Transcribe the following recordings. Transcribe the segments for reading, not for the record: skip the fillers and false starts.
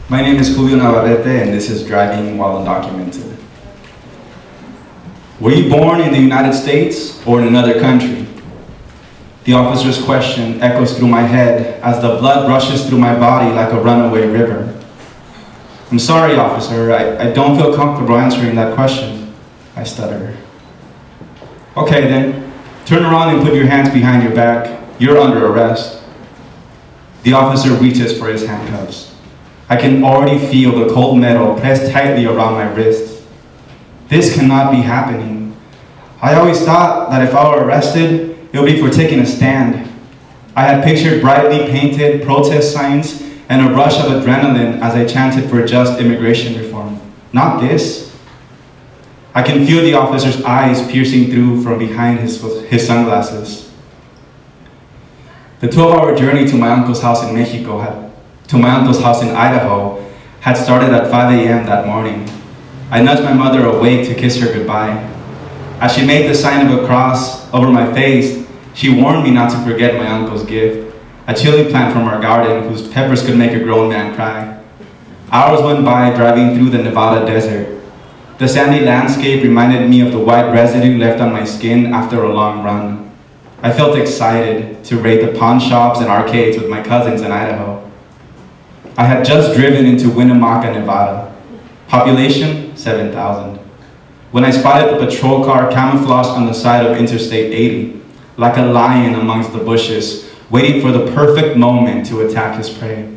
My name is Julio Navarrete, and this is Driving While Undocumented. Were you born in the United States or in another country? The officer's question echoes through my head as the blood rushes through my body like a runaway river. I'm sorry, officer, I don't feel comfortable answering that question, I stutter. Okay then, turn around and put your hands behind your back. You're under arrest. The officer reaches for his handcuffs. I can already feel the cold metal pressed tightly around my wrists. This cannot be happening. I always thought that if I were arrested, it would be for taking a stand. I had pictured brightly painted protest signs and a rush of adrenaline as I chanted for just immigration reform. Not this. I can feel the officer's eyes piercing through from behind his sunglasses. The 12-hour journey to my uncle's house in Idaho had started at 5 a.m. that morning. I nudged my mother awake to kiss her goodbye. As she made the sign of a cross over my face, she warned me not to forget my uncle's gift, a chili plant from our garden whose peppers could make a grown man cry. Hours went by driving through the Nevada desert. The sandy landscape reminded me of the white residue left on my skin after a long run. I felt excited to raid the pawn shops and arcades with my cousins in Idaho. I had just driven into Winnemucca, Nevada. Population, 7,000. When I spotted the patrol car camouflaged on the side of Interstate 80, like a lion amongst the bushes, waiting for the perfect moment to attack his prey.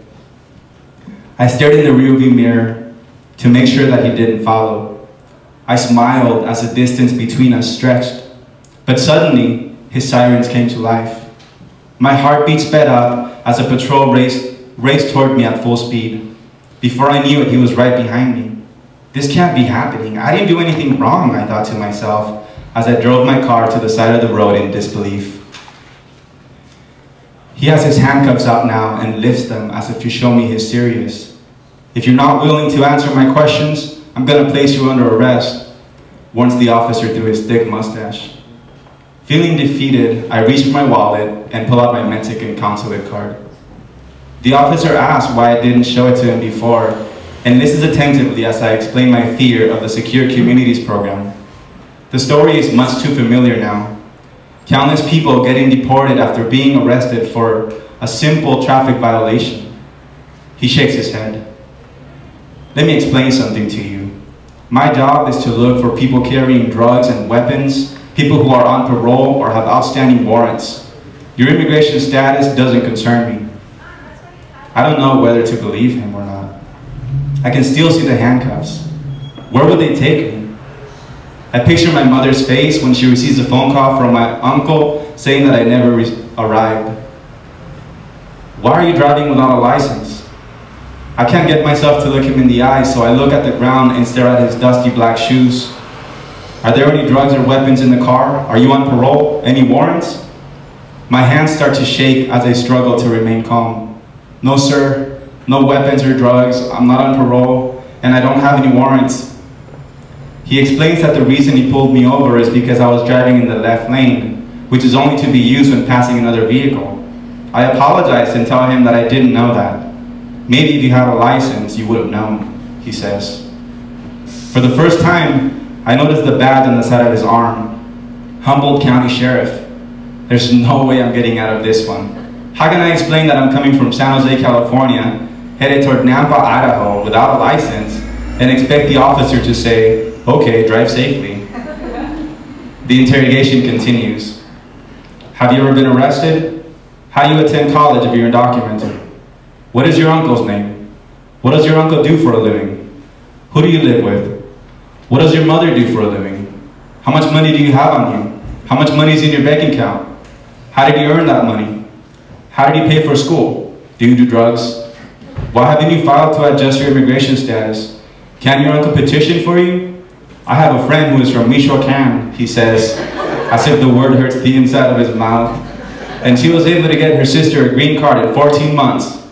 I stared in the rearview mirror to make sure that he didn't follow. I smiled as the distance between us stretched, but suddenly his sirens came to life. My heartbeat sped up as the patrol raced toward me at full speed. Before I knew it, he was right behind me. This can't be happening. I didn't do anything wrong, I thought to myself as I drove my car to the side of the road in disbelief. He has his handcuffs out now and lifts them as if to show me he's serious. If you're not willing to answer my questions, I'm gonna place you under arrest, warns the officer through his thick mustache. Feeling defeated, I reach for my wallet and pull out my Mexican consulate card. The officer asked why I didn't show it to him before, and listens attentively as I explain my fear of the Secure Communities program. The story is much too familiar now. Countless people getting deported after being arrested for a simple traffic violation. He shakes his head. Let me explain something to you. My job is to look for people carrying drugs and weapons, people who are on parole or have outstanding warrants. Your immigration status doesn't concern me. I don't know whether to believe him or not. I can still see the handcuffs. Where would they take me? I picture my mother's face when she receives a phone call from my uncle saying that I never arrived. Why are you driving without a license? I can't get myself to look him in the eye, so I look at the ground and stare at his dusty black shoes. Are there any drugs or weapons in the car? Are you on parole? Any warrants? My hands start to shake as I struggle to remain calm. No, sir. No weapons or drugs. I'm not on parole, and I don't have any warrants. He explains that the reason he pulled me over is because I was driving in the left lane, which is only to be used when passing another vehicle. I apologized and tell him that I didn't know that. Maybe if you had a license, you would have known, he says. For the first time, I noticed the badge on the side of his arm. Humboldt County Sheriff. There's no way I'm getting out of this one. How can I explain that I'm coming from San Jose, California, headed toward Nampa, Idaho, without a license, and expect the officer to say, okay, drive safely? The interrogation continues. Have you ever been arrested? How do you attend college if you're undocumented? What is your uncle's name? What does your uncle do for a living? Who do you live with? What does your mother do for a living? How much money do you have on you? How much money is in your bank account? How did you earn that money? How did you pay for school? Do you do drugs? Why haven't you filed to adjust your immigration status? Can your uncle petition for you? I have a friend who is from Michoacan, he says, as if the word hurts the inside of his mouth. And she was able to get her sister a green card in 14 months.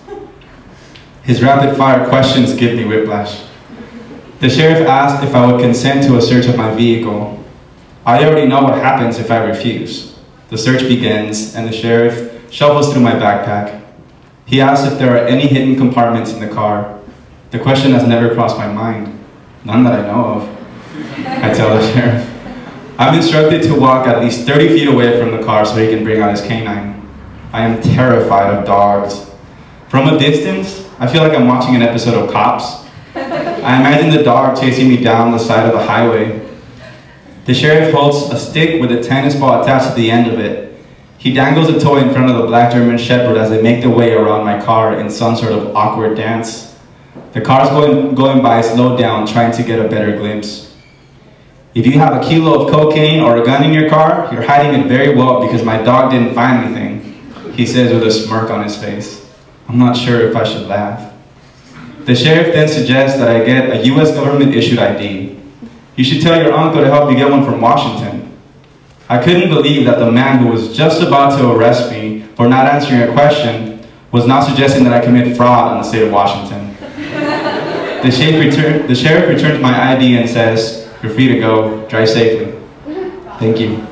His rapid-fire questions give me whiplash. The sheriff asked if I would consent to a search of my vehicle. I already know what happens if I refuse. The search begins, and the sheriff shuffles through my backpack. He asks if there are any hidden compartments in the car. The question has never crossed my mind. None that I know of. I tell the sheriff. I'm instructed to walk at least 30 feet away from the car so he can bring out his canine. I am terrified of dogs. From a distance, I feel like I'm watching an episode of Cops. I imagine the dog chasing me down the side of the highway. The sheriff holds a stick with a tennis ball attached to the end of it. He dangles a toy in front of the black German Shepherd as they make their way around my car in some sort of awkward dance. The car's going by slow down, trying to get a better glimpse. If you have a kilo of cocaine or a gun in your car, you're hiding it very well because my dog didn't find anything, he says with a smirk on his face. I'm not sure if I should laugh. The sheriff then suggests that I get a US government-issued ID. You should tell your uncle to help you get one from Washington. I couldn't believe that the man who was just about to arrest me for not answering a question was now suggesting that I commit fraud in the state of Washington. The sheriff returns my ID and says, "You're free to go. Drive safely." Thank you.